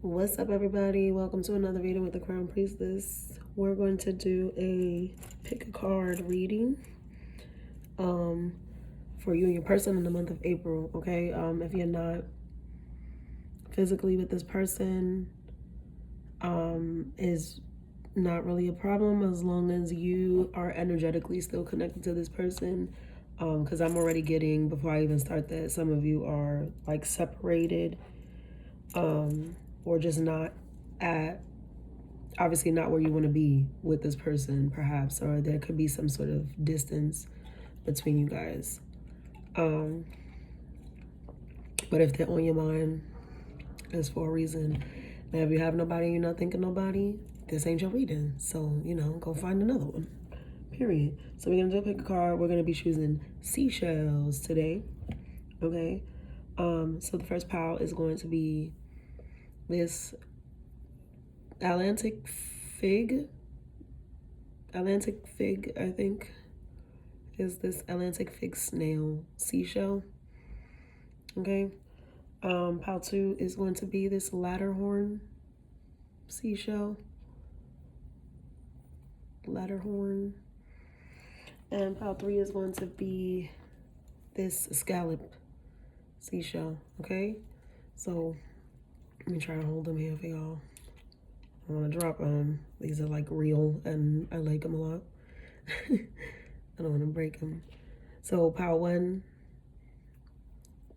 What's up, everybody? Welcome to another reading with the Crown Priestess. We're going to do a pick a card reading for you and your person in the month of April, okay? If you're not physically with this person, is not really a problem as long as you are energetically still connected to this person. Because I'm already getting, before I even start that, some of you are like separated or just not at, obviously not where you want to be with this person, perhaps, or there could be some sort of distance between you guys. But if they're on your mind, it's for a reason. Now, if you have nobody and you're not thinking nobody, this ain't your reading. So, go find another one. Period. So we're gonna do a pick a card. We're gonna be choosing seashells today. Okay. So the first pile is going to be this Atlantic fig, I think, is this Atlantic fig snail seashell. Okay. Pile 2 is going to be this ladderhorn seashell. Ladderhorn. And pile 3 is going to be this scallop seashell. Okay. So let me try to hold them here for y'all. I want to drop them. These are like real and I like them a lot. I don't want to break them. So pile 1,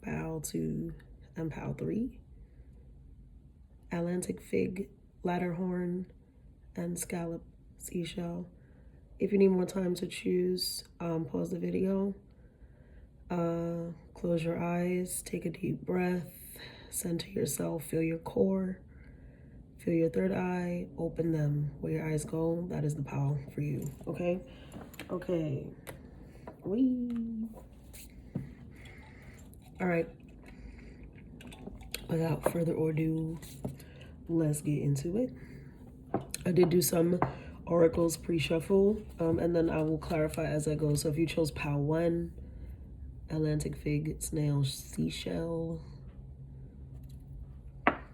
pile 2, and pile 3. Atlantic fig, ladderhorn, and scallop seashell. If you need more time to choose, pause the video. Close your eyes, take a deep breath, center yourself, feel your core. Feel your third eye, open them. Where your eyes go, that is the pile for you, okay? Okay. Wee. All right. Without further ado, let's get into it. I did do some oracles pre-shuffle, and then I will clarify as I go. So if you chose pile 1, Atlantic fig, snail, seashell,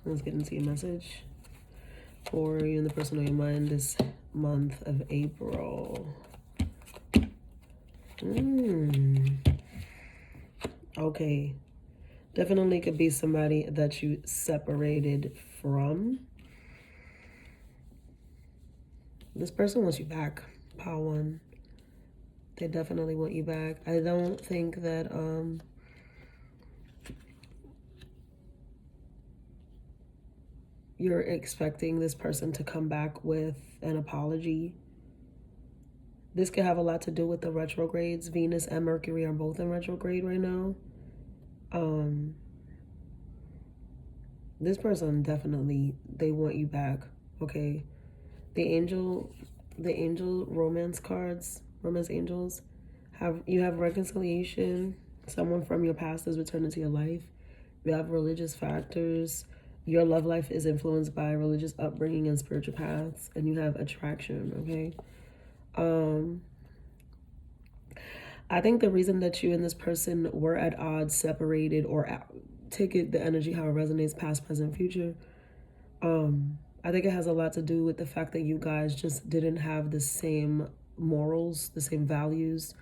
let's get into your message for you and the person on your mind this month of April. Okay. Definitely could be somebody that you separated from. This person wants you back, pile 1. They definitely want you back. I don't think that you're expecting this person to come back with an apology. This could have a lot to do with the retrogrades. Venus and Mercury are both in retrograde right now. This person definitely, they want you back, okay? The angel romance cards, romance angels, you have reconciliation. Someone from your past is returning to your life. You have religious factors. Your love life is influenced by religious upbringing and spiritual paths, and you have attraction, okay? I think the reason that you and this person were at odds, separated, or take it, the energy, how it resonates, past, present, future, I think it has a lot to do with the fact that you guys just didn't have the same morals, the same values.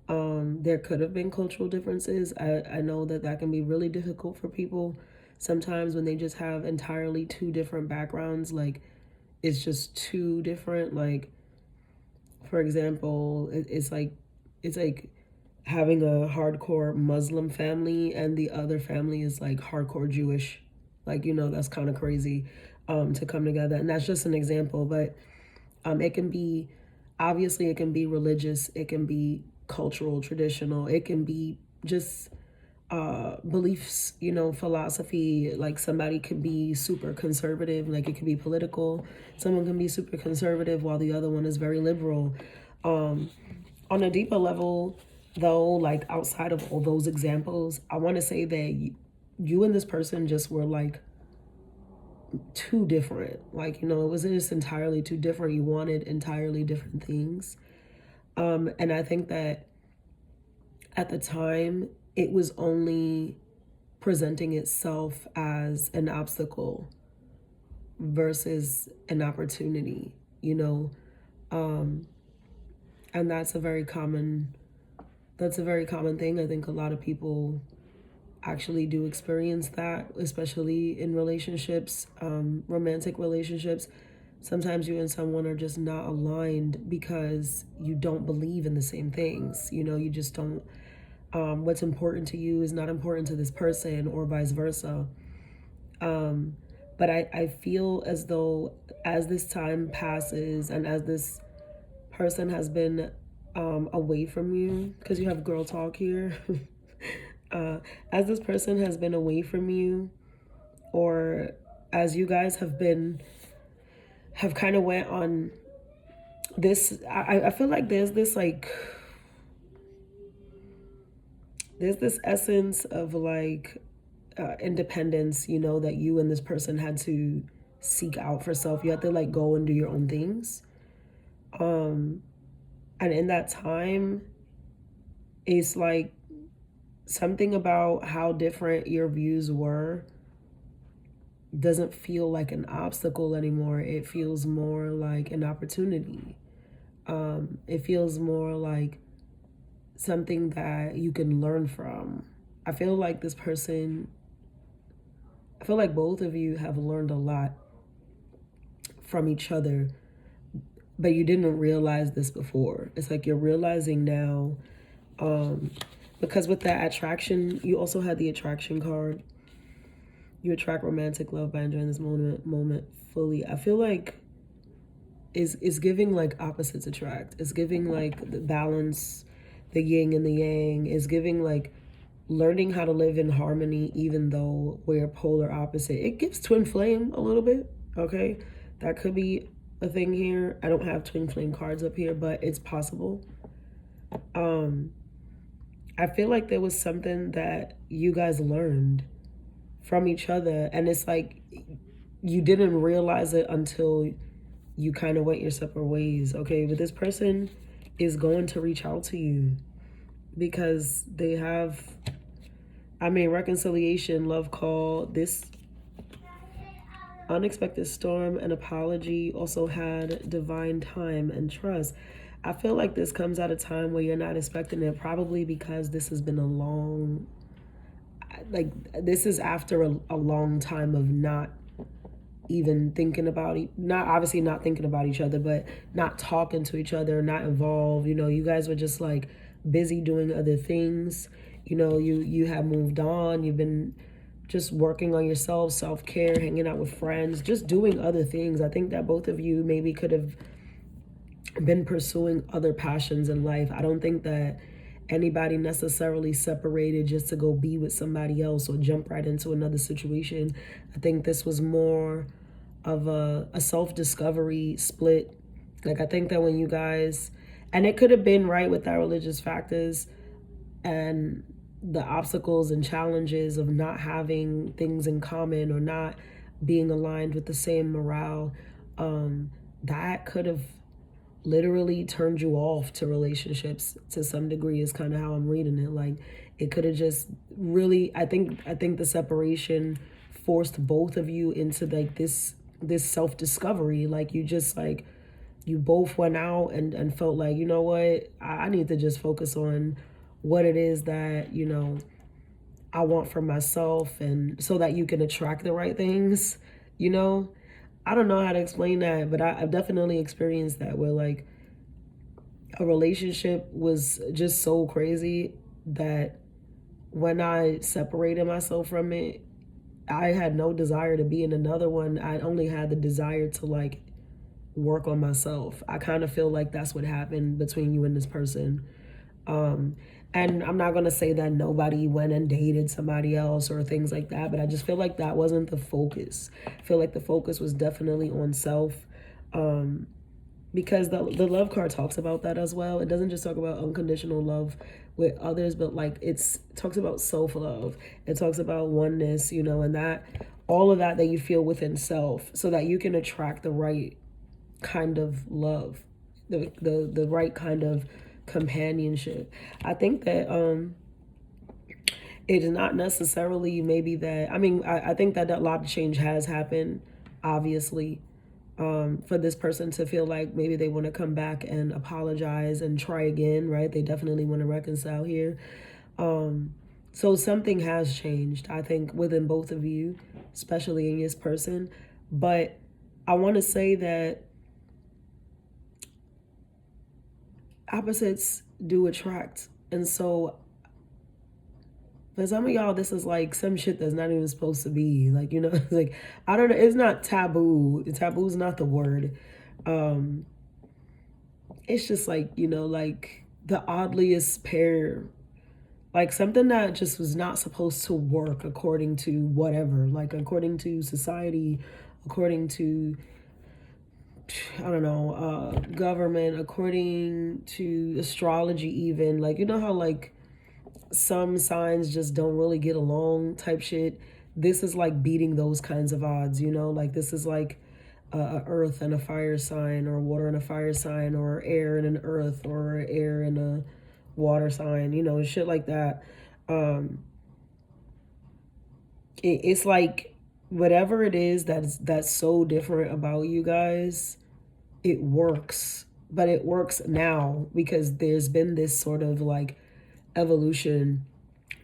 There could have been cultural differences. I know that can be really difficult for people sometimes when they just have entirely two different backgrounds. Like, it's just too different. Like, for example, it's like having a hardcore Muslim family and the other family is like hardcore Jewish. Like, that's kind of crazy to come together. And that's just an example, but it can be, obviously it can be religious, it can be cultural, traditional, it can be just beliefs, philosophy. Like, somebody could be super conservative, like it could be political. Someone can be super conservative while the other one is very liberal. On a deeper level, though, like outside of all those examples, I want to say that you and this person just were like too different. Like, it was just entirely too different. You wanted entirely different things. And I think that at the time, it was only presenting itself as an obstacle versus an opportunity, you know. And that's a very common thing. I think a lot of people actually do experience that, especially in relationships, romantic relationships. Sometimes you and someone are just not aligned because you don't believe in the same things. You know, you just don't, what's important to you is not important to this person, or vice versa. But I feel as though as this time passes and as this person has been away from you, because you have girl talk here, as this person has been away from you, or as you guys have kind of went on this, I feel like there's this essence of like independence, you know, that you and this person had to seek out for self. You had to like go and do your own things. And in that time, it's like something about how different your views were doesn't feel like an obstacle anymore. It feels more like an opportunity. It feels more like something that you can learn from. I feel like both of you have learned a lot from each other, but you didn't realize this before. It's like you're realizing now, because with that attraction, you also had the attraction card. You attract romantic love by enjoying this moment fully. I feel like is giving like opposites attract. It's giving like the balance, the yin and the yang. Is giving like learning how to live in harmony even though we're polar opposite. It gives twin flame a little bit, okay? That could be a thing here. I don't have twin flame cards up here, but it's possible. I feel like there was something that you guys learned from each other, and it's like you didn't realize it until you kind of went your separate ways, okay? But this person is going to reach out to you because they have, reconciliation, love call, this unexpected storm, and apology, also had divine time and trust. I feel like this comes at a time where you're not expecting it, probably because this has been a long, like, this is after a long time of not even thinking about it, not thinking about each other, but not talking to each other, not involved. You know, you guys were just like busy doing other things. You know, you have moved on. You've been just working on yourself, self-care, hanging out with friends, just doing other things. I think that both of you maybe could have been pursuing other passions in life. I don't think that anybody necessarily separated just to go be with somebody else or jump right into another situation. I think this was more of a self-discovery split. Like, I think that when you guys, and it could have been right with our religious factors and the obstacles and challenges of not having things in common or not being aligned with the same morale, that could have literally turned you off to relationships to some degree, is kind of how I'm reading it. Like, it could have just really, I think the separation forced both of you into like this self-discovery. Like, you just like, you both went out and felt like, you know what, I need to just focus on what it is that, you know, I want for myself, and so that you can attract the right things, you know. I don't know how to explain that, but I've definitely experienced that, where like a relationship was just so crazy that when I separated myself from it, I had no desire to be in another one. I only had the desire to like work on myself. I kind of feel like that's what happened between you and this person. And I'm not going to say that nobody went and dated somebody else or things like that, but I just feel like that wasn't the focus. I feel like the focus was definitely on self, because the love card talks about that as well. It doesn't just talk about unconditional love with others, but like it talks about self-love. It talks about oneness, you know, and that all of that you feel within self, so that you can attract the right kind of love, the right kind of companionship. I think that it's not necessarily maybe that, I think that a lot of change has happened obviously, for this person to feel like maybe they want to come back and apologize and try again, right? They definitely want to reconcile here. So something has changed, I think, within both of you, especially in this person. But I want to say that opposites do attract. And so for some of y'all, this is like some shit that's not even supposed to be. Like, you know, like, I don't know. It's not taboo. Taboo is not the word. It's just like, you know, like the oddliest pair. Like something that just was not supposed to work according to whatever. Like according to society, according to, I don't know, government, according to astrology even. Like, you know how like some signs just don't really get along type shit. This is like beating those kinds of odds, you know? Like this is like a earth and a fire sign, or water and a fire sign, or air and an earth, or air and a water sign, you know, shit like that. It's like whatever it is that's so different about you guys, it works. But it works now because there's been this sort of like evolution,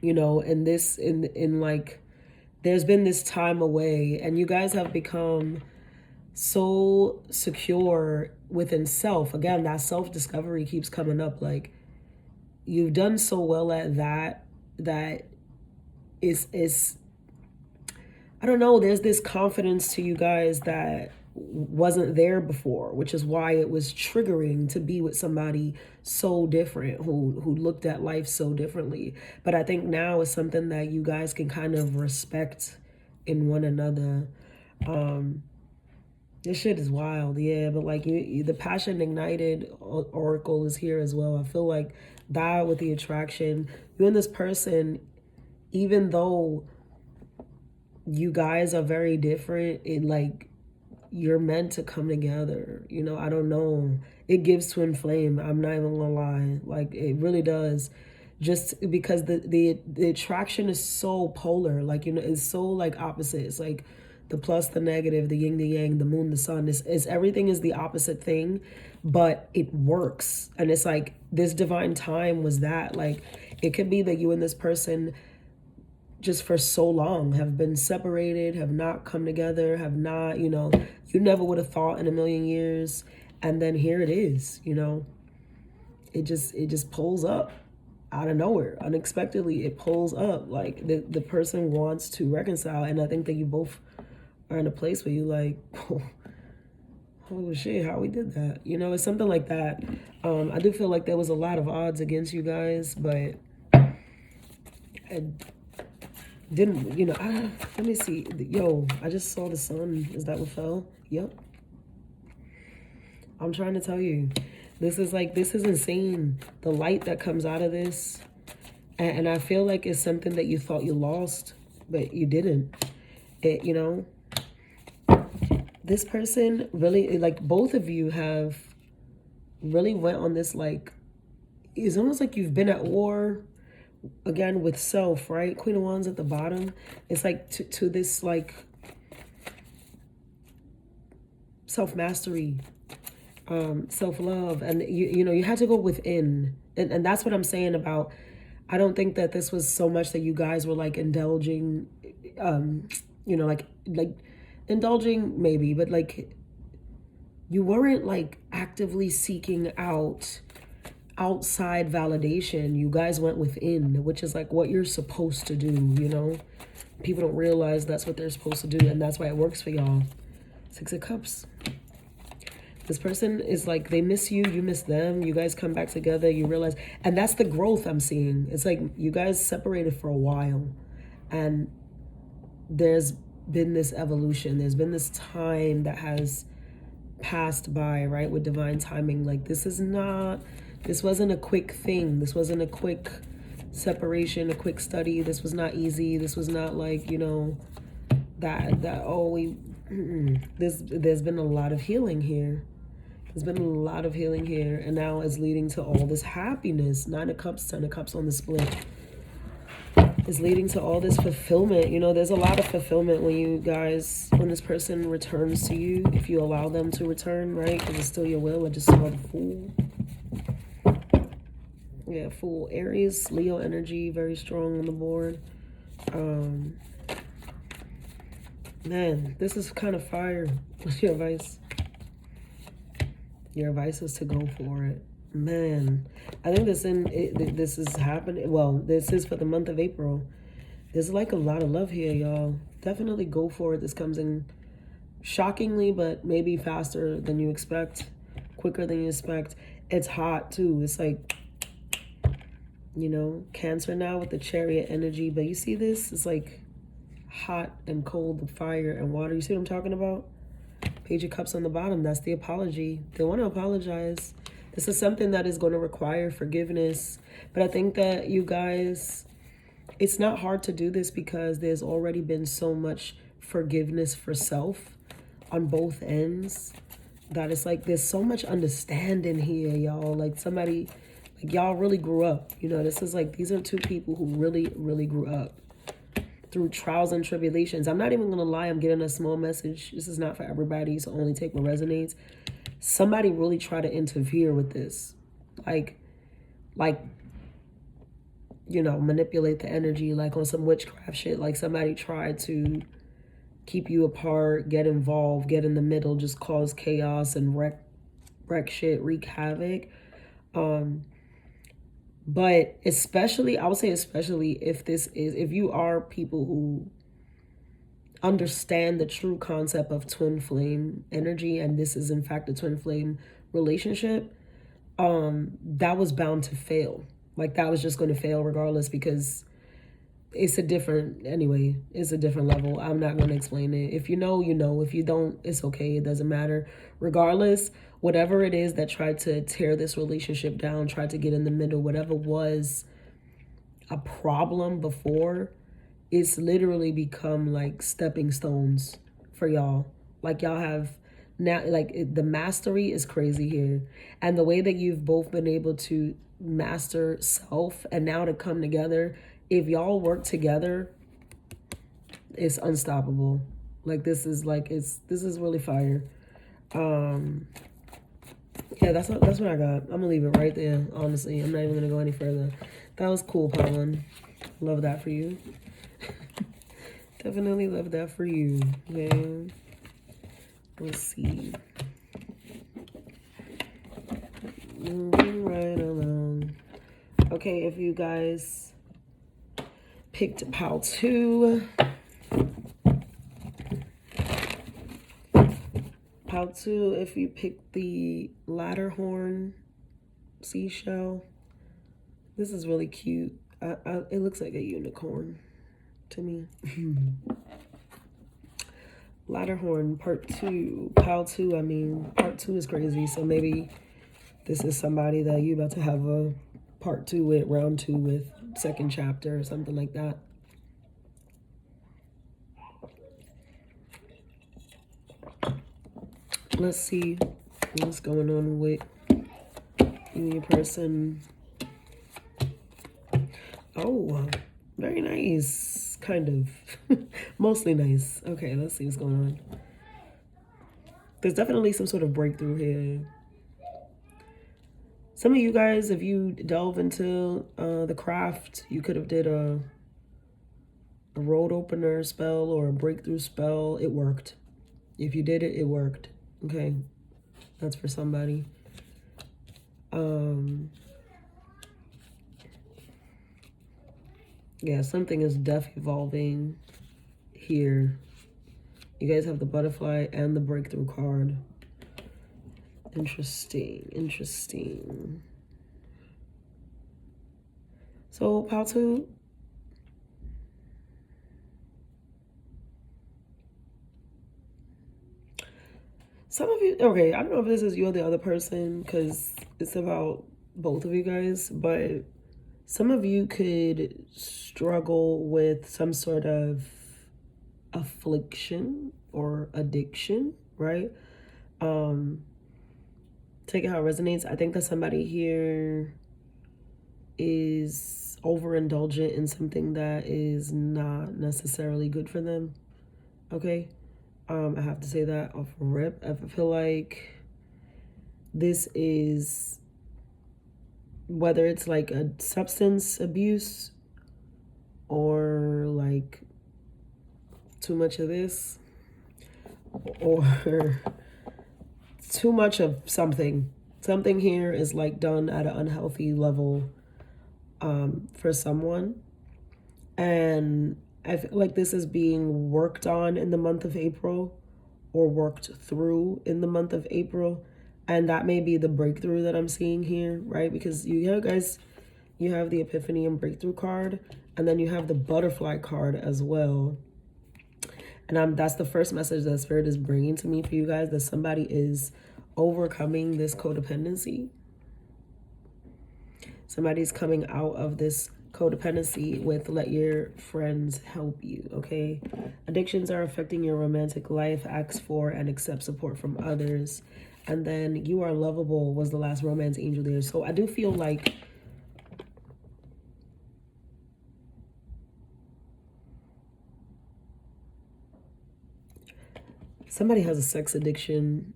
you know, and this in like there's been this time away, and you guys have become so secure within self. Again, that self-discovery keeps coming up. Like you've done so well at that is I don't know, there's this confidence to you guys that wasn't there before, which is why it was triggering to be with somebody so different who looked at life so differently. But I think now is something that you guys can kind of respect in one another. This shit is wild, yeah. But like the passion ignited oracle is here as well. I feel like that with the attraction, you and this person, even though you guys are very different, it like you're meant to come together. You know, I don't know. It gives twin flame. I'm not even gonna lie. Like it really does. Just because the attraction is so polar. Like, you know, it's so like opposite. It's like the plus, the negative, the yin, the yang, the moon, the sun. Is everything is the opposite thing, but it works. And it's like this divine time was that. Like it could be that you and this person just for so long have been separated, have not come together, have not, you know, you never would have thought in a million years. And then here it is, you know, it just pulls up out of nowhere, unexpectedly. It pulls up. Like the person wants to reconcile. And I think that you both are in a place where you like, oh shit, how we did that. You know, it's something like that. I do feel like there was a lot of odds against you guys, but I didn't, you know, let me see. Yo, I just saw the sun. Is that what fell? Yep. I'm trying to tell you, this is insane. The light that comes out of this. And I feel like it's something that you thought you lost, but you didn't. It, you know, this person really, like both of you have really went on this, like, it's almost like you've been at war again with self, right? Queen of Wands at the bottom. It's like to this like self-mastery, self-love, and you know, you had to go within, and that's what I'm saying about, I don't think that this was so much that you guys were like indulging, you know, like indulging maybe, but like you weren't like actively seeking out outside validation. You guys went within, which is like what you're supposed to do, you know. People don't realize that's what they're supposed to do, and that's why it works for y'all. 6 of Cups. This person is like, they miss you, you miss them, you guys come back together, you realize, and that's the growth I'm seeing. It's like you guys separated for a while, and there's been this evolution, there's been this time that has passed by, right, with divine timing. Like this wasn't a quick thing, this wasn't a quick separation, a quick study, this was not easy, this was not like, you know, there's been a lot of healing here. There's been a lot of healing here, and now it's leading to all this happiness. 9 of Cups, 10 of Cups on the split. is leading to all this fulfillment. You know, there's a lot of fulfillment when this person returns to you, if you allow them to return, right? Because it's still your will. I just saw the Fool. Yeah, Fool. Aries, Leo energy, very strong on the board. Man, this is kind of fire. What's your advice? Your advice is to go for it. Man, I think this is happening. Well, this is for the month of April. There's like a lot of love here, y'all. Definitely go for it. This comes in shockingly, but maybe faster than you expect, quicker than you expect. It's hot too. It's like, you know, Cancer now with the Chariot energy. But you see this? It's like hot and cold, fire and water. You see what I'm talking about? Page of Cups on the bottom. That's the apology. They want to apologize. This is something that is going to require forgiveness. But I think that you guys, it's not hard to do this because there's already been so much forgiveness for self on both ends that it's like there's so much understanding here, y'all. Like somebody, like y'all really grew up. You know, this is like, these are two people who really, really grew up through trials and tribulations. I'm not even going to lie. I'm getting a small message. This is not for everybody, so only take what resonates. Somebody really tried to interfere with this. Like, you know, manipulate the energy, like on some witchcraft shit. Like somebody tried to keep you apart, get involved, get in the middle, just cause chaos and wreck shit, wreak havoc. But especially, I would say especially if you are people who understand the true concept of twin flame energy, and this is in fact a twin flame relationship, that was bound to fail. Like that was just going to fail regardless, because it's a different level. I'm not going to explain it. If you know, you know. If you don't, it's okay. It doesn't matter. Regardless, whatever it is that tried to tear this relationship down, tried to get in the middle, whatever was a problem before, it's literally become like stepping stones for y'all. Like y'all have now, like the mastery is crazy here. And the way that you've both been able to master self and now to come together, if y'all work together, it's unstoppable. Like this is really fire. Yeah, that's what I got. I'm gonna leave it right there. Honestly, I'm not even gonna go any further. That was cool, Pollen. Love that for you. Definitely love that for you. Okay. Let's see. Moving right along. Okay, if you guys picked Pal 2. Pal 2, if you picked the ladder horn seashell, this is really cute. It looks like a unicorn to me. Ladderhorn part 2, Pal 2. I mean, part 2 is crazy. So maybe this is somebody that you about to have a part 2 with, round 2 with, second chapter or something like that. Let's see what's going on with you and your person. Oh, very nice. Kind of. Mostly nice. Okay, let's see what's going on. There's definitely some sort of breakthrough here. Some of you guys, if you delve into the craft, you could have did a road opener spell or a breakthrough spell. It worked. If you did it, it worked. Okay, that's for somebody. Yeah, something is evolving here. You guys have the butterfly and the breakthrough card. Interesting, interesting. So, Pal 2. Some of you, okay, I don't know if this is you or the other person, because it's about both of you guys, but some of you could struggle with some sort of affliction or addiction, right? Take it how it resonates. I think that somebody here is overindulgent in something that is not necessarily good for them. Okay? I have to say that off rip. I feel like this is, whether it's like a substance abuse or like too much of this or too much of something. Something here is like done at an unhealthy level for someone. And I feel like this is being worked on in the month of April or worked through in the month of April. And that may be the breakthrough that I'm seeing here, right? Because you have the Epiphany and Breakthrough card, and then you have the Butterfly card as well. And that's the first message that Spirit is bringing to me for you guys, that somebody is overcoming this codependency. Somebody's coming out of this codependency with let your friends help you, okay? Addictions are affecting your romantic life. Ask for and accept support from others. And then you are lovable was the last romance angel there. So I do feel like somebody has a sex addiction.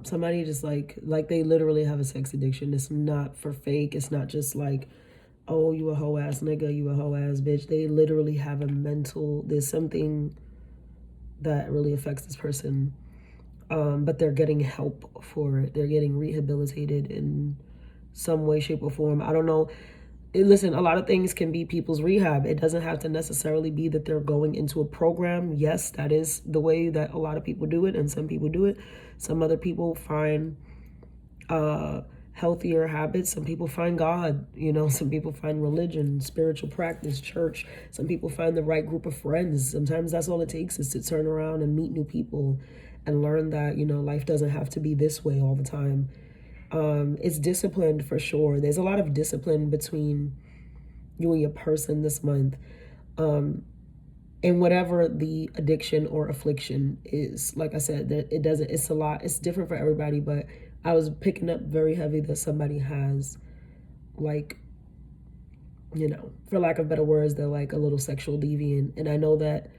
Somebody just like they literally have a sex addiction. It's not for fake. It's not just like, oh, you a hoe ass nigga, you a hoe ass bitch. They literally have a mental, there's something that really affects this person. But they're getting help for it. They're getting rehabilitated in some way, shape, or form. I don't know. Listen, a lot of things can be people's rehab. It doesn't have to necessarily be that they're going into a program. Yes, that is the way that a lot of people do it, and some people do it. Some other people find healthier habits. Some people find God, some people find religion, spiritual practice, church. Some people find the right group of friends. Sometimes that's all it takes, is to turn around and meet new people and learn that, life doesn't have to be this way all the time. It's disciplined for sure. There's a lot of discipline between you and your person this month. And whatever the addiction or affliction is, like I said, it's a lot. It's different for everybody, but I was picking up very heavy that somebody has, like, for lack of better words, they're like a little sexual deviant. And I know that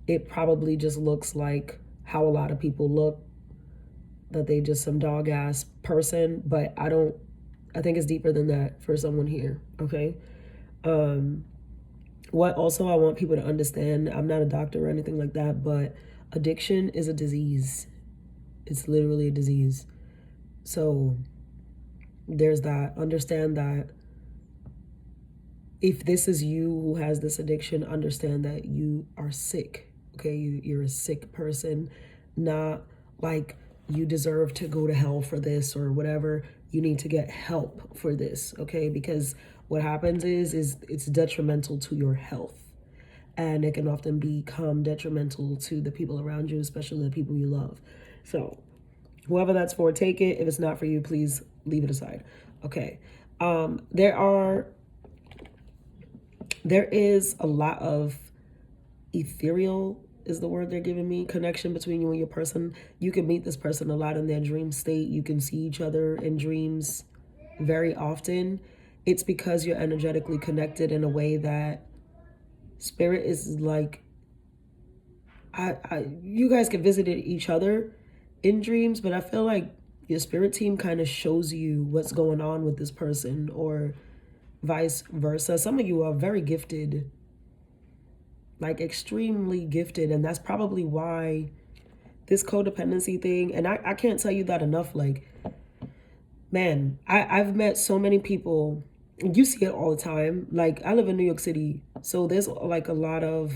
it probably just looks like how a lot of people look, that they just some dog ass person, but I think it's deeper than that for someone here, okay? What also I want people to understand, I'm not a doctor or anything like that, but addiction is a disease. It's literally a disease. So there's that. Understand that if this is you who has this addiction, understand that you are sick, okay? You're a sick person, not like you deserve to go to hell for this or whatever. You need to get help for this, okay? Because what happens is it's detrimental to your health, and it can often become detrimental to the people around you, especially the people you love. So whoever that's for, take it. If it's not for you, please leave it aside. Okay. There is a lot of ethereal is the word they're giving me, connection between you and your person. You can meet this person a lot in their dream state. You can see each other in dreams very often. It's because you're energetically connected in a way that spirit is like, you guys can visit each other in dreams, but I feel like your spirit team kind of shows you what's going on with this person, or vice versa. Some of you are very gifted, like extremely gifted, and that's probably why this codependency thing, and I can't tell you that enough. Like, man, I've met so many people, you see it all the time. Like, I live in New York City, so there's like a lot of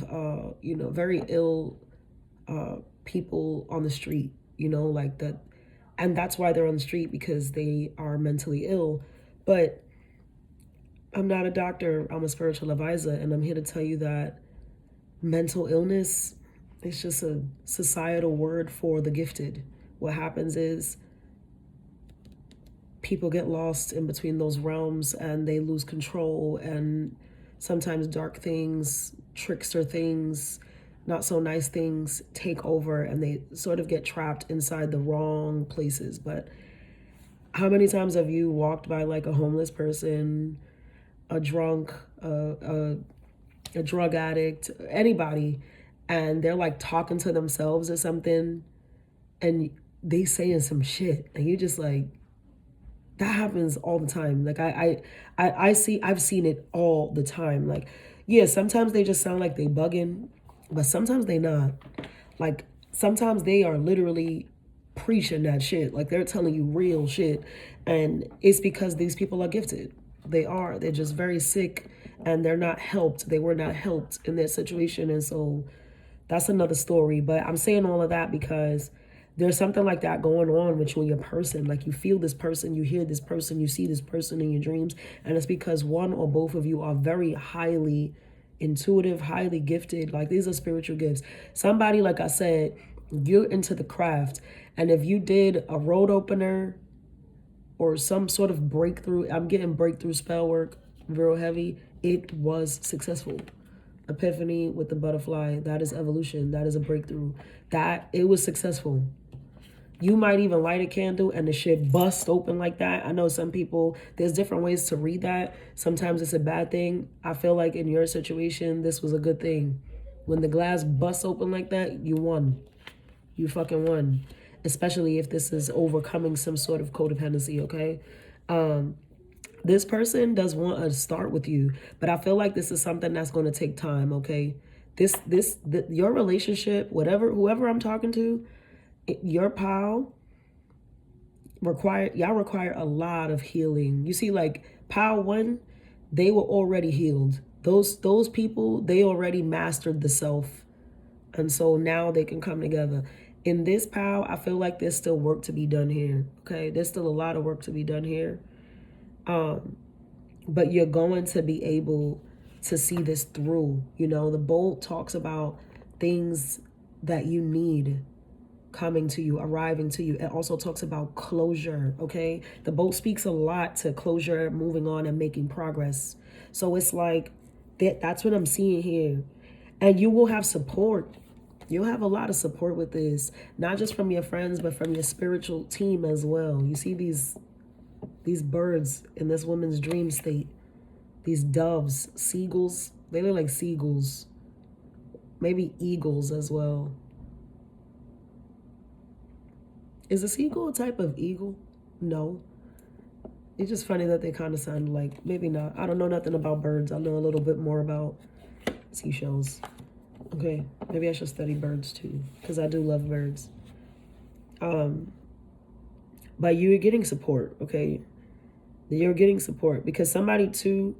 very ill people on the street, like that. And that's why they're on the street, because they are mentally ill. But I'm not a doctor, I'm a spiritual advisor, and I'm here to tell you that mental illness is just a societal word for the gifted. What happens is people get lost in between those realms and they lose control, and sometimes dark things, trickster things, not so nice things take over, and they sort of get trapped inside the wrong places. But How many times have you walked by like a homeless person, a drunk, a drug addict, anybody, and they're like talking to themselves or something, and they saying some shit, and you just like, that happens all the time. Like I've seen it all the time. Like, yeah, sometimes they just sound like they bugging, but sometimes they not. Like sometimes they are literally preaching that shit. Like they're telling you real shit, and it's because these people are gifted. They are. They're just very sick, and they're not helped. They were not helped in their situation, and so that's another story. But I'm saying all of that because there's something like that going on with you and your person. Like you feel this person, you hear this person, you see this person in your dreams. And it's because one or both of you are very highly intuitive, highly gifted. Like these are spiritual gifts. Somebody, like I said, you're into the craft. And if you did a road opener or some sort of breakthrough, I'm getting breakthrough spell work real heavy, it was successful. Epiphany with the butterfly, that is evolution, that is a breakthrough, that it was successful. You might even light a candle and the shit bust open like that. I know some people, there's different ways to read that. Sometimes it's a bad thing. I feel like in your situation this was a good thing. When the glass busts open like that, you won. You fucking won. Especially if this is overcoming some sort of codependency, okay? This person does want to start with you, but I feel like this is something that's going to take time, okay? Your relationship, whoever I'm talking to, your pal y'all require a lot of healing. You see, like pal one, they were already healed. Those people, they already mastered the self, and so now they can come together. In this pal, I feel like there's still work to be done here. Okay, there's still a lot of work to be done here. But you're going to be able to see this through. You know, the bold talks about things that you need coming to you, arriving to you. It also talks about closure, okay? The boat speaks a lot to closure, moving on and making progress. So it's like that's what I'm seeing here. And you will have support. You'll have a lot of support with this, not just from your friends, but from your spiritual team as well. You see these birds in this woman's dream state, these doves, seagulls, they look like seagulls, maybe eagles as well. Is a seagull a type of eagle? No. It's just funny that they kind of sound like, maybe not. I don't know nothing about birds. I know a little bit more about seashells. Okay, maybe I should study birds too, because I do love birds. But you're getting support, okay? You're getting support because somebody too,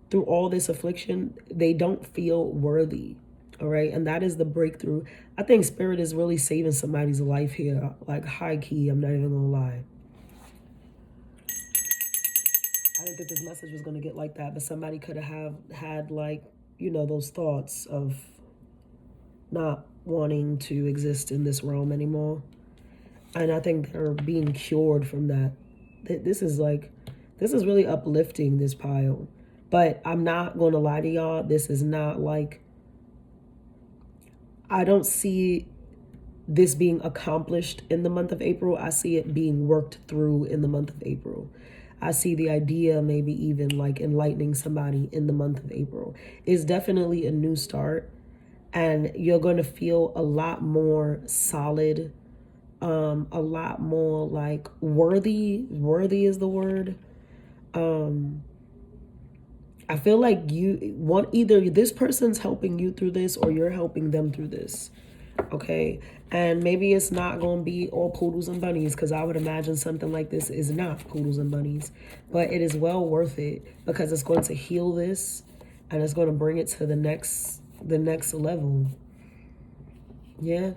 through all this affliction, they don't feel worthy. All right. And that is the breakthrough. I think spirit is really saving somebody's life here. Like high key. I'm not even going to lie. I didn't think this message was going to get like that, but somebody could have had like, you know, those thoughts of not wanting to exist in this realm anymore. And I think they're being cured from that. This is really uplifting, this pile. But I'm not going to lie to y'all. This is not like, I don't see this being accomplished in the month of April. I see it being worked through in the month of April. I see the idea maybe even like enlightening somebody in the month of April. It's definitely a new start, and you're going to feel a lot more solid, a lot more like worthy is the word. I feel like either this person's helping you through this or you're helping them through this. Okay. And maybe it's not going to be all poodles and bunnies, because I would imagine something like this is not poodles and bunnies, but it is well worth it because it's going to heal this and it's going to bring it to the next level. Yeah.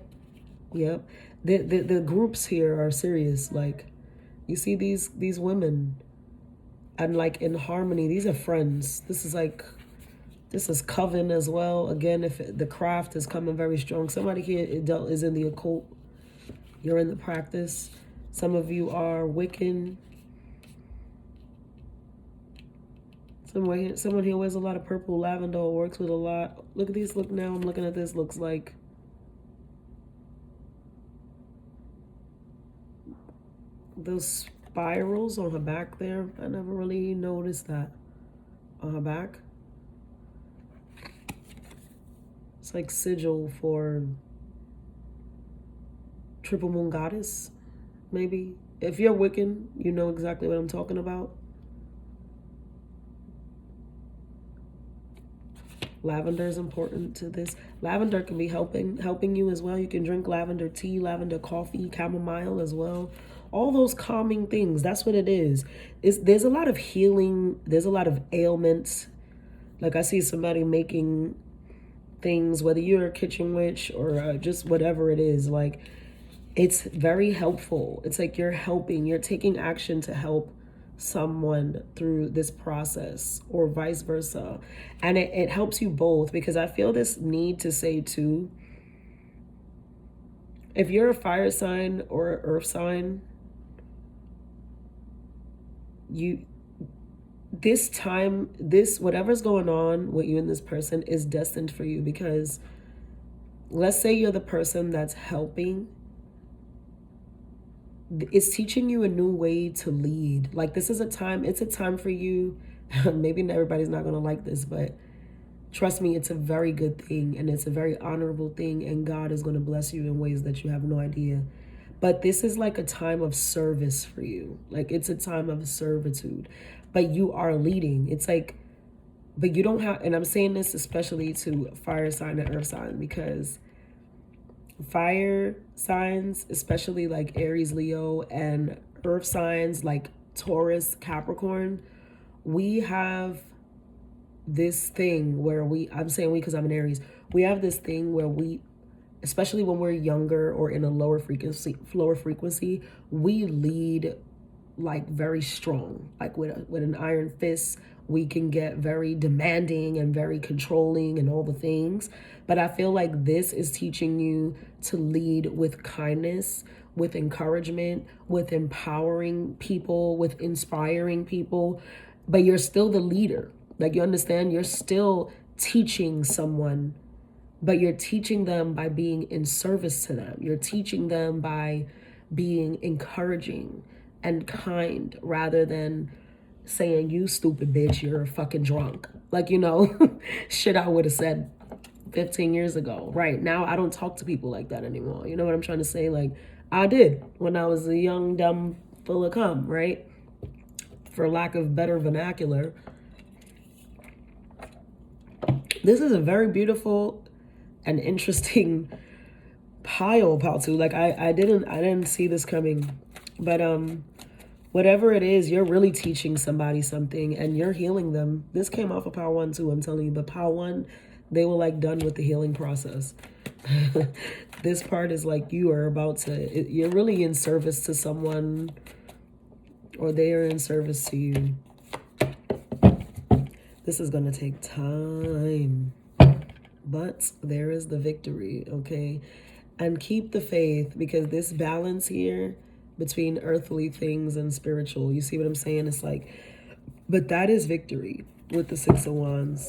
Yep. The groups here are serious. Like you see these women, and like in harmony, these are friends. This is coven as well. Again, if the craft is coming very strong, somebody here is in the occult. You're in the practice. Some of you are Wiccan. Someone here wears a lot of purple lavender or works with a lot. Look at these. Look now. I'm looking at this. Looks like those spirals on her back there. I never really noticed that on her back. It's like sigil for triple moon goddess, maybe. If you're Wiccan, you know exactly what I'm talking about. Lavender is important to this. Lavender can be helping you as well. You can drink lavender tea, lavender coffee, chamomile as well. All those calming things. That's what it is. There's a lot of healing. There's a lot of ailments. Like I see somebody making things, whether you're a kitchen witch or just whatever it is. Like, it's very helpful. It's like you're helping. You're taking action to help someone through this process, or vice versa. And it helps you both, because I feel this need to say too, if you're a fire sign or an earth sign, this time, whatever's going on with you and this person is destined for you. Because let's say you're the person that's helping, it's teaching you a new way to lead. Like, this is a time, it's a time for you. Maybe everybody's not going to like this, but trust me, it's a very good thing, and it's a very honorable thing, and God is going to bless you in ways that you have no idea. But this is like a time of service for you. Like, it's a time of servitude, but you are leading. It's like, but you don't have, and I'm saying this especially to fire sign and earth sign, because fire signs, especially like Aries, Leo, and earth signs like Taurus, Capricorn, we have this thing where I'm saying we because I'm an Aries, we have this thing where we, especially when we're younger or in a lower frequency, we lead like very strong, like with an iron fist. We can get very demanding and very controlling and all the things. But I feel like this is teaching you to lead with kindness, with encouragement, with empowering people, with inspiring people. But you're still the leader. Like, you understand? You're still teaching someone, but you're teaching them by being in service to them. You're teaching them by being encouraging and kind, rather than saying, you stupid bitch, you're fucking drunk. Like, you know, shit I would have said 15 years ago. Right now, I don't talk to people like that anymore. You know what I'm trying to say? Like, I did when I was a young, dumb, full of cum, right? For lack of better vernacular. This is a very beautiful and interesting pile, Paltu. Like, I didn't see this coming. But whatever it is, you're really teaching somebody something, and you're healing them. This came off of Pile 1 too, I'm telling you. But Pile 1, they were like done with the healing process. This part is like you are about to, you're really in service to someone, or they are in service to you. This is going to take time, but there is the victory, okay? And keep the faith, because this balance here between earthly things and spiritual, you see what I'm saying? It's like, but that is victory with the Six of Wands.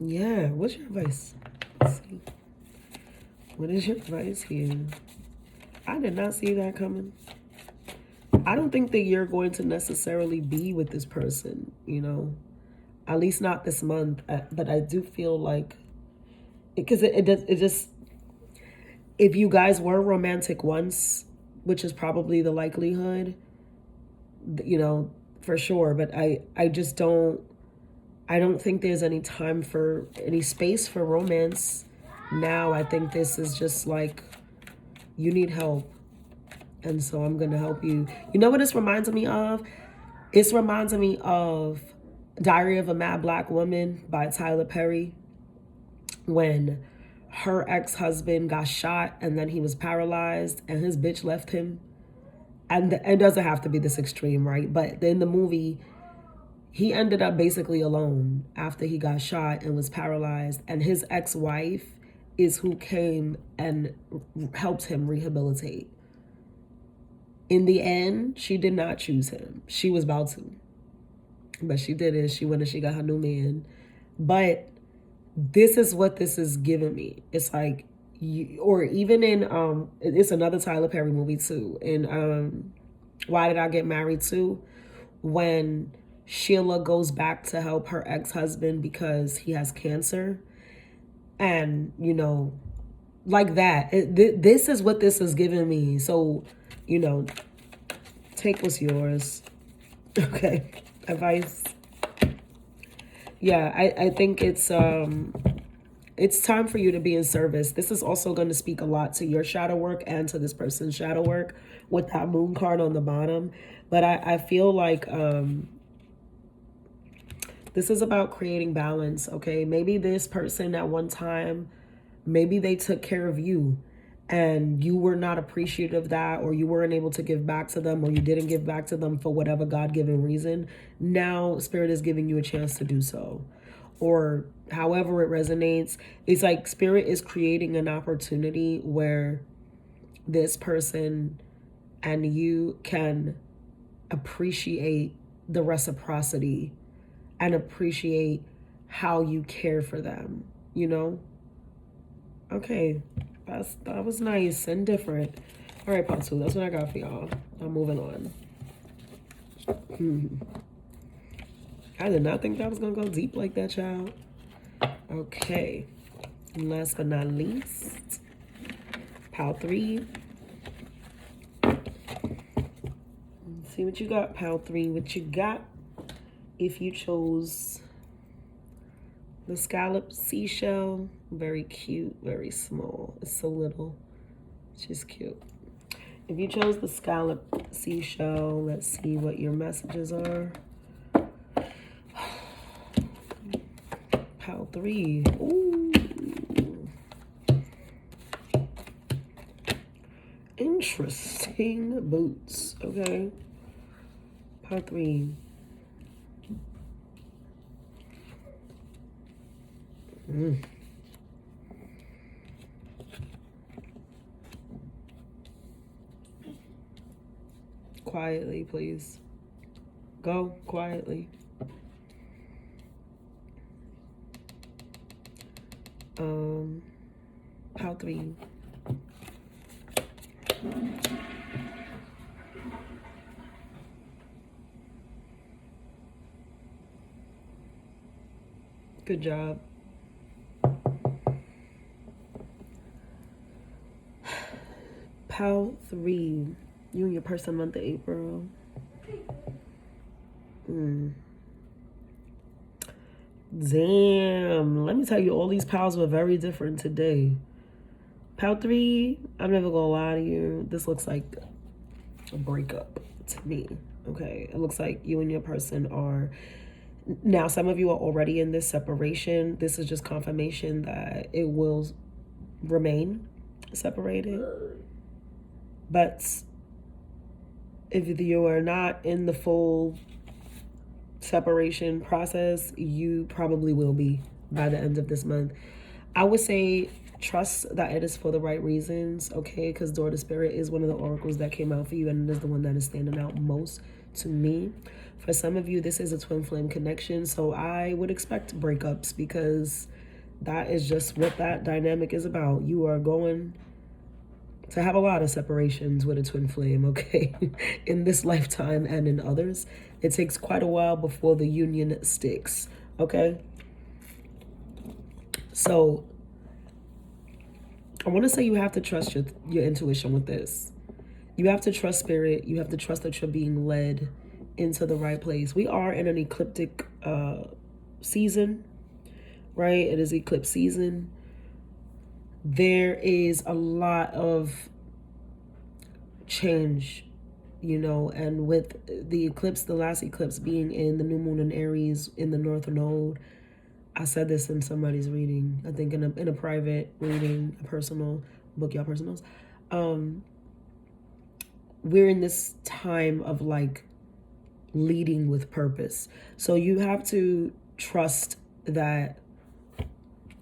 Yeah, what's your advice? Let's see. What is your advice here? I did not see that coming. I don't think that you're going to necessarily be with this person, you know, at least not this month. But I do feel like, because it just, if you guys were romantic once, which is probably the likelihood, you know, for sure. But I don't think there's any time for any space for romance now. I think this is just like, you need help. And so I'm going to help you. You know what this reminds me of? It reminds me of Diary of a Mad Black Woman by Tyler Perry, when her ex-husband got shot and then he was paralyzed and his bitch left him. And it doesn't have to be this extreme, right? But in the movie, he ended up basically alone after he got shot and was paralyzed. And his ex-wife is who came and helped him rehabilitate. In the end, she did not choose him. She was about to. But she did it. She went and she got her new man. But this is what this is giving me. It's like, or even in it's another Tyler Perry movie too. And Why Did I Get Married Too? When Sheila goes back to help her ex-husband because he has cancer, and like that. This is what this is giving me. So, take what's yours. Okay, advice. Yeah, I think it's time for you to be in service. This is also going to speak a lot to your shadow work and to this person's shadow work with that moon card on the bottom. But I feel like this is about creating balance, okay? Maybe this person at one time, maybe they took care of you and you were not appreciative of that, or you weren't able to give back to them, or you didn't give back to them for whatever God-given reason. Now Spirit is giving you a chance to do so, or however it resonates. It's like Spirit is creating an opportunity where this person and you can appreciate the reciprocity and appreciate how you care for them, Okay, that was nice and different. All right, part two. That's what I got for y'all. I'm moving on. I did not think that was gonna go deep like that, child. Okay. And last but not least, pile 3. Let's see what you got, pile 3. What you got if you chose the scallop seashell. Very cute, very small. It's so little. It's just cute. If you chose the scallop seashell, let's see what your messages are. Pile 3. Ooh. Interesting boots. Okay. Pile 3. Quietly, please. Go quietly. Pile 3. Good job. Pile 3. You and your person, month of April. Damn. Let me tell you, all these piles were very different today. Pile 3, I'm never gonna lie to you. This looks like a breakup to me. Okay. It looks like you and your person are. Now, some of you are already in this separation. This is just confirmation that it will remain separated. But if you are not in the full separation process, you probably will be by the end of this month. I would say trust that it is for the right reasons, okay? Because Door to Spirit is one of the oracles that came out for you, and it is the one that is standing out most to me. For some of you, this is a twin flame connection, so I would expect breakups because that is just what that dynamic is about. You are going to have a lot of separations with a twin flame, okay? In this lifetime and in others. It takes quite a while before the union sticks, okay? So I want to say you have to trust your intuition with this. You have to trust Spirit. You have to trust that you're being led into the right place. We are in an ecliptic season, right? It is eclipse season. There is a lot of change, and with the eclipse, the last eclipse being in the new moon in Aries in the North Node. I said this in somebody's reading, I think in a private reading, a personal book, y'all personals. We're in this time of like leading with purpose. So you have to trust that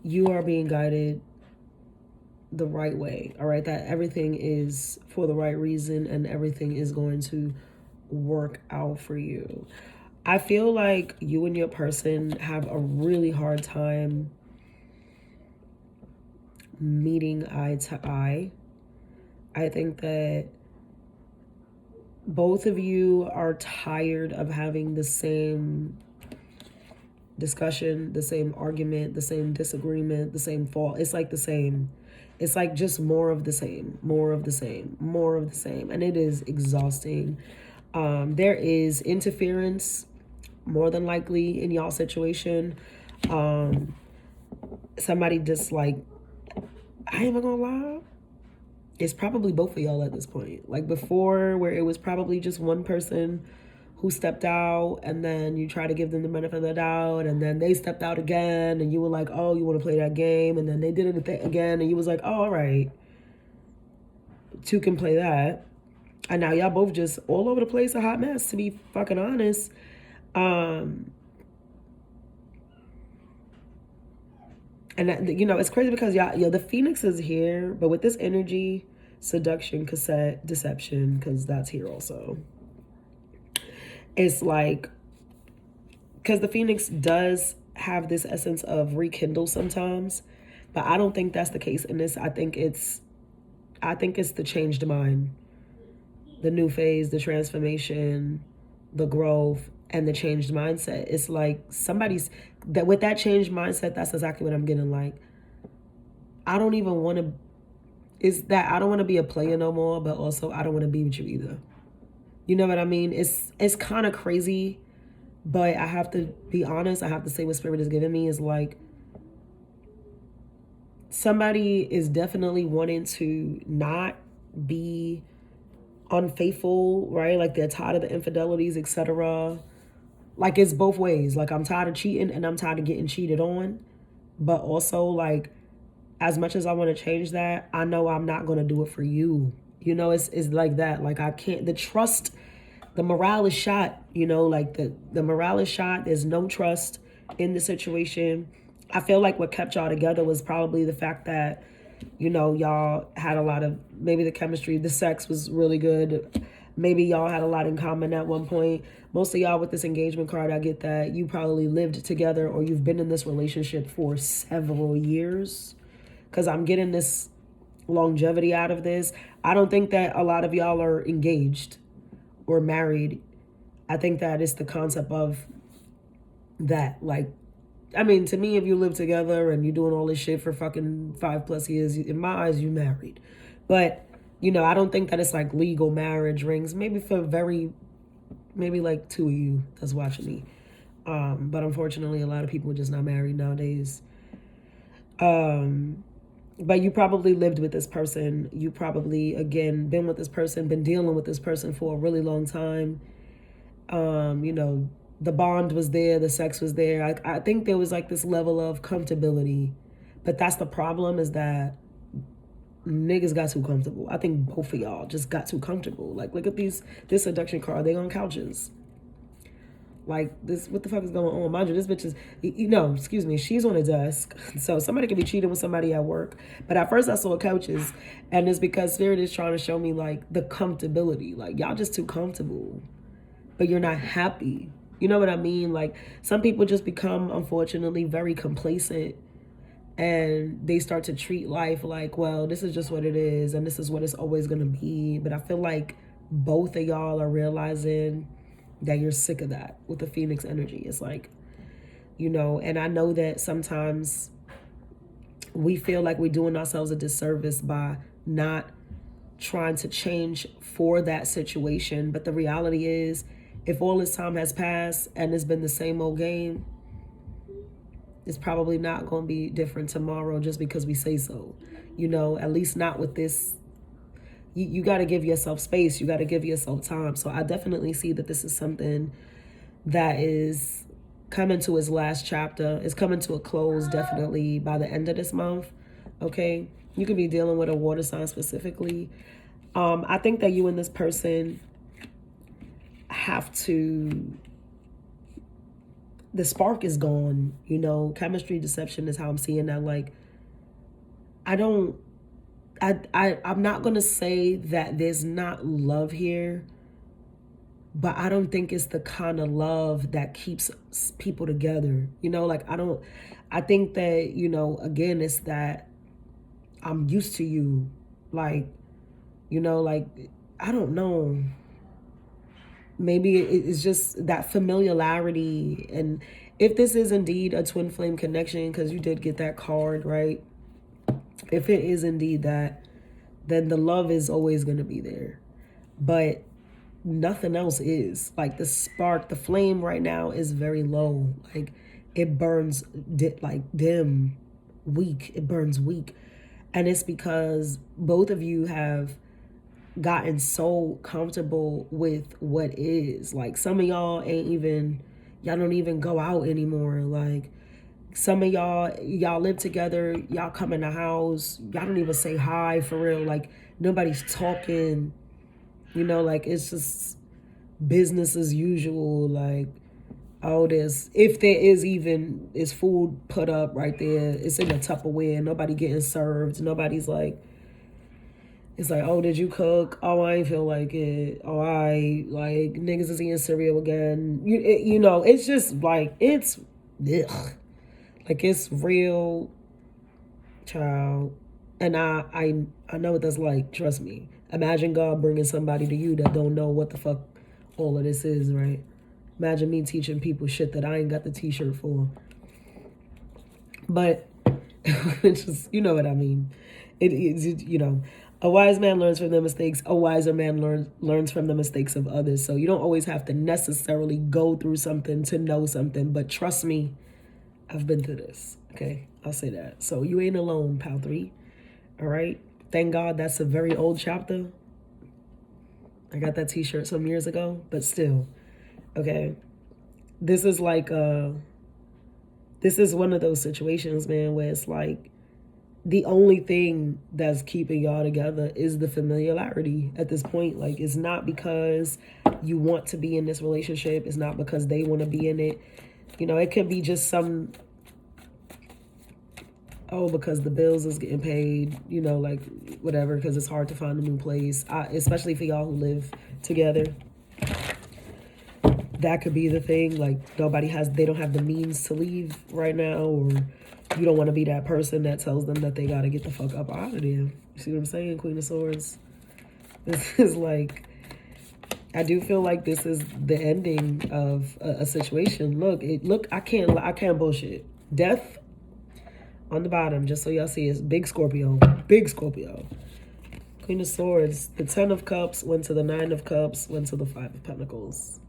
you are being guided the right way, all right? That everything is for the right reason and everything is going to work out for you. I feel like you and your person have a really hard time meeting eye to eye. I think that both of you are tired of having the same discussion, the same argument, the same disagreement, the same fault. It's like the same. It's like just more of the same, more of the same, more of the same. And it is exhausting. There is interference, more than likely, in y'all situation. Somebody just like, I ain't gonna lie, it's probably both of y'all at this point. Like before, where it was probably just one person who stepped out, and then you try to give them the benefit of the doubt, and then they stepped out again, and you were like, oh, you want to play that game, and then they did it again, and you was like, oh, all right, two can play that. And now y'all both just all over the place, a hot mess, to be fucking honest. And it's crazy because y'all, the Phoenix is here, but with this energy, seduction, cassette, deception, because that's here also. It's like, because the Phoenix does have this essence of rekindle sometimes, but I don't think that's the case in this. I think it's the changed mind, the new phase, the transformation, the growth, and the changed mindset. It's like somebody's that with that changed mindset. That's exactly what I'm getting. Like, I don't even want to. Is that I don't want to be a player no more, but also I don't want to be with you either. You know what I mean? It's kind of crazy, but I have to be honest. I have to say what Spirit is giving me is like somebody is definitely wanting to not be unfaithful, right? Like they're tired of the infidelities, etc. Like it's both ways. Like I'm tired of cheating and I'm tired of getting cheated on. But also like as much as I want to change that, I know I'm not going to do it for you. You know, it's like that. Like I can't, the trust, the morale is shot, like the morale is shot. There's no trust in the situation. I feel like what kept y'all together was probably the fact that, y'all had a lot of, maybe the chemistry, the sex was really good. Maybe y'all had a lot in common at one point. Most of y'all with this engagement card, I get that you probably lived together or you've been in this relationship for several years. Because I'm getting this longevity out of this. I don't think that a lot of y'all are engaged or married. I think that it's the concept of that. Like, I mean, to me, if you live together and you're doing all this shit for fucking 5+ years, in my eyes, you married. But, I don't think that it's like legal marriage rings. Maybe for maybe like two of you that's watching me. But unfortunately, a lot of people are just not married nowadays. But you probably lived with this person. You probably, again, been with this person, been dealing with this person for a really long time. The bond was there, the sex was there. I think there was like this level of comfortability. But that's the problem, is that niggas got too comfortable. I think both of y'all just got too comfortable. Like, look at this seduction card. They on couches. Like, this, what the fuck is going on? Mind you, this bitch is, she's on a desk. So somebody could be cheating with somebody at work. But at first I saw couches, and it's because Spirit is trying to show me, like, the comfortability. Like, y'all just too comfortable, but you're not happy. You know what I mean? Like, some people just become, unfortunately, very complacent, and they start to treat life like, well, this is just what it is, and this is what it's always going to be. But I feel like both of y'all are realizing that you're sick of that with the Phoenix energy. It's like, and I know that sometimes we feel like we're doing ourselves a disservice by not trying to change for that situation. But the reality is, if all this time has passed and it's been the same old game, it's probably not going to be different tomorrow just because we say so. At least not with this. You got to give yourself space. You got to give yourself time. So I definitely see that this is something that is coming to its last chapter. It's coming to a close definitely by the end of this month. Okay? You could be dealing with a water sign specifically. I think that you and this person have to... The spark is gone. Chemistry, deception is how I'm seeing that. Like, I'm not going to say that there's not love here, but I don't think it's the kind of love that keeps people together. I think that, again, it's that I'm used to you. Like, you know, like, I don't know. Maybe it's just that familiarity. And if this is indeed a twin flame connection, because you did get that card, right? If it is indeed that, then the love is always going to be there. But nothing else is. Like the spark, the flame right now is very low. Like it burns like dim, weak. It burns weak. And it's because both of you have gotten so comfortable with what is. Like some of y'all y'all don't even go out anymore. Like some of y'all live together, y'all come in the house, y'all don't even say hi for real. Like nobody's talking, you know, like it's just business as usual. Like, oh, if there is food put up right there, it's in a Tupperware, nobody getting served, nobody's like, it's like, oh, did you cook? Oh, I ain't feel like it. Oh, like niggas is eating cereal again. You know, it's just like, it's, ugh. Like it's real, child. And I know what that's like. Trust me. Imagine God bringing somebody to you that don't know what the fuck all of this is, right? Imagine me teaching people shit that I ain't got the t-shirt for. But it's just, you know what I mean. It is, you know, a wise man learns from their mistakes. A wiser man learns from the mistakes of others. So you don't always have to necessarily go through something to know something. But trust me, I've been through this. Okay, I'll say that. So you ain't alone, pal 3. All right. Thank God that's a very old chapter. I got that t-shirt some years ago, but still, okay. This is like this is one of those situations, man, where it's like the only thing that's keeping y'all together is the familiarity at this point. Like it's not because you want to be in this relationship. It's not because they want to be in it. You know, it could be just some, oh, because the bills is getting paid, you know, like whatever, because it's hard to find a new place, especially for y'all who live together. That could be the thing. Like they don't have the means to leave right now, or you don't want to be that person that tells them that they got to get the fuck up out of there. You see what I'm saying, Queen of Swords? This is like, I do feel like this is the ending of a situation. Look, I can't bullshit. Death on the bottom, just so y'all see, is big Scorpio. Big Scorpio. Queen of Swords. The 10 of Cups went to the 9 of Cups, went to the 5 of Pentacles.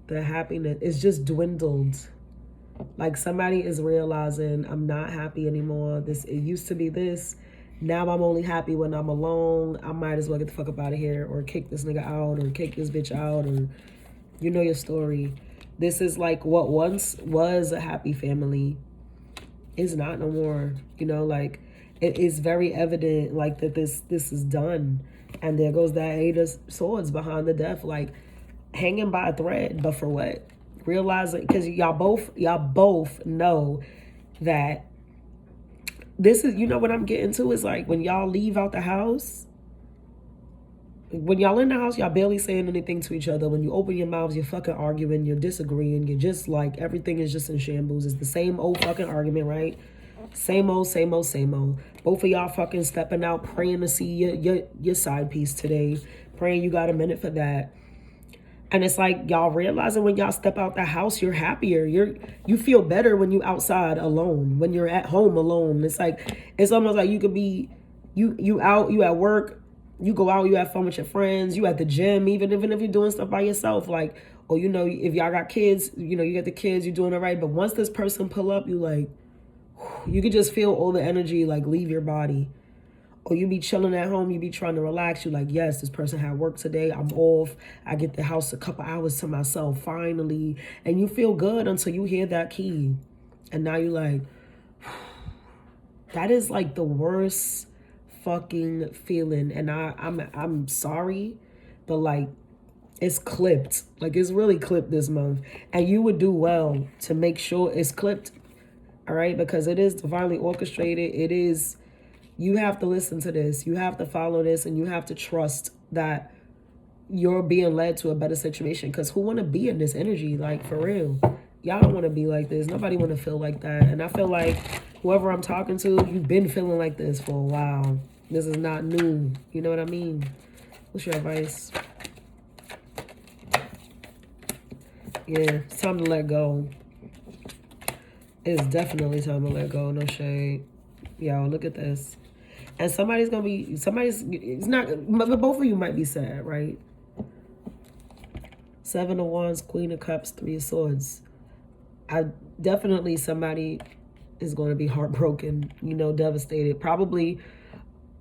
The happiness is just dwindled. Like somebody is realizing, I'm not happy anymore. It used to be this. Now I'm only happy when I'm alone. I might as well get the fuck up out of here, or kick this nigga out, or kick this bitch out, or you know your story. This is like what once was a happy family is not no more. You know, like it is very evident like that this is done. And there goes that 8 of Swords behind the death, like hanging by a thread. But for what? Realizing, because y'all both know that this is, you know what I'm getting to is like when y'all leave out the house, when y'all in the house, y'all barely saying anything to each other. When you open your mouths, you're fucking arguing, you're disagreeing, you're just like, everything is just in shambles. It's the same old fucking argument, right? Same old, same old, same old. Both of y'all fucking stepping out, praying to see your side piece today, praying you got a minute for that. And it's like y'all realizing when y'all step out the house, you're happier. You feel better when you outside alone, when you're at home alone. It's like, it's almost like you could be, you out, you at work, you go out, you have fun with your friends, you at the gym, even if you're doing stuff by yourself, like, or you know, if y'all got kids, you know, you got the kids, you're doing it right. But once this person pull up, you like, you could just feel all the energy like leave your body. Or you be chilling at home, you be trying to relax. You like, yes, this person had work today. I'm off. I get the house a couple hours to myself, finally. And you feel good until you hear that key. And now you like, that is like the worst fucking feeling. And I'm sorry, but like, it's clipped. Like, it's really clipped this month. And you would do well to make sure it's clipped. All right? Because it is divinely orchestrated. It is... You have to listen to this. You have to follow this, and you have to trust that you're being led to a better situation. Because who want to be in this energy? Like, for real. Y'all don't want to be like this. Nobody want to feel like that. And I feel like Whoever I'm talking to, you've been feeling like this for a while. This is not new. You know what I mean? What's your advice? Yeah, it's time to let go. It's definitely time to let go. No shade. Yo, look at this. And it's not, but both of you might be sad, right? 7 of Wands, Queen of Cups, 3 of Swords. Definitely somebody is going to be heartbroken, you know, devastated. Probably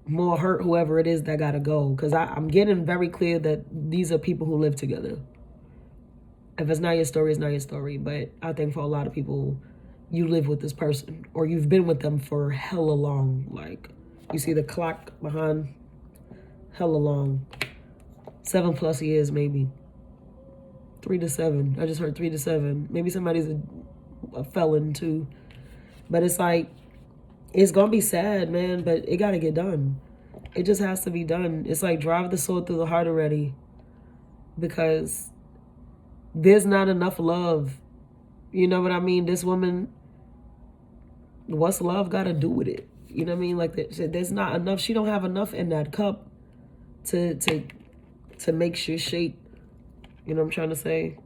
more hurt, whoever it is that got to go. Because I'm getting very clear that these are people who live together. If it's not your story, it's not your story. But I think for a lot of people, you live with this person. Or you've been with them for hella long. Like, you see the clock behind, hella long. 7+ years, maybe. 3 to 7. I just heard 3 to 7. Maybe somebody's a felon too. But it's like, it's going to be sad, man, but it got to get done. It just has to be done. It's like, drive the sword through the heart already. Because there's not enough love. You know what I mean? This woman, what's love got to do with it? You know what I mean? Like, there's not enough. She don't have enough in that cup to make shit shake. You know what I'm trying to say?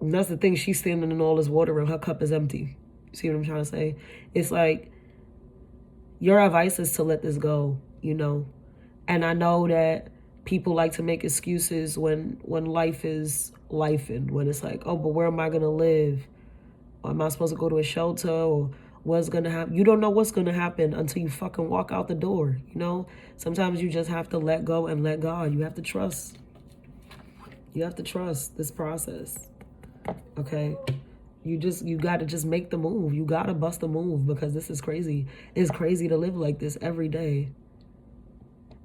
And that's the thing. She's standing in all this water and her cup is empty. See what I'm trying to say? It's like, your advice is to let this go, you know? And I know that people like to make excuses when life is lifing, when it's like, oh, but where am I going to live? Or am I supposed to go to a shelter? Or what's going to happen? You don't know what's going to happen until you fucking walk out the door, you know? Sometimes you just have to let go and let God. You have to trust. You have to trust this process. Okay? You got to just make the move. You got to bust the move because this is crazy. It's crazy to live like this every day.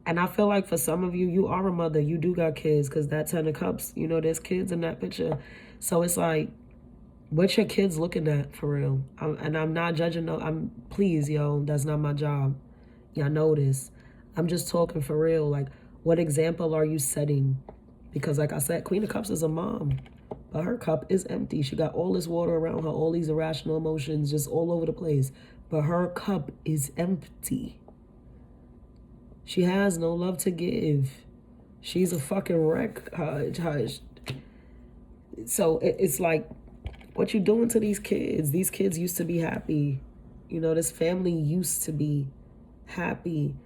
And I feel like for some of you, you are a mother. You do got kids because that 10 of Cups, you know, there's kids in that picture. So it's like, what your kids looking at for real? And I'm not judging. No, please, yo, that's not my job. Y'all know this. I'm just talking for real. Like, what example are you setting? Because like I said, Queen of Cups is a mom. But her cup is empty. She got all this water around her, all these irrational emotions just all over the place. But her cup is empty. She has no love to give. She's a fucking wreck. So it's like, what you doing to these kids? These kids used to be happy. You know, this family used to be happy.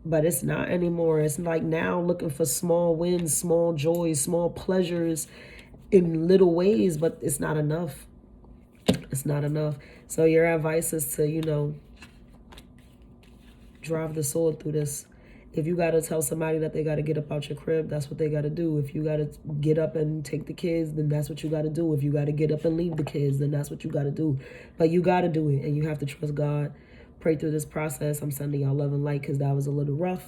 But it's not anymore. It's like now looking for small wins, small joys, small pleasures in little ways, but it's not enough. It's not enough. So your advice is to, you know, drive the sword through this. If you got to tell somebody that they got to get up out your crib, that's what they got to do. If you got to get up and take the kids, then that's what you got to do. If you got to get up and leave the kids, then that's what you got to do. But you got to do it, and you have to trust God. Pray through this process. I'm sending y'all love and light because that was a little rough.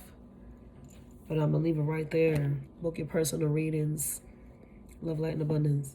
But I'm going to leave it right there. Book your personal readings. Love, light, and abundance.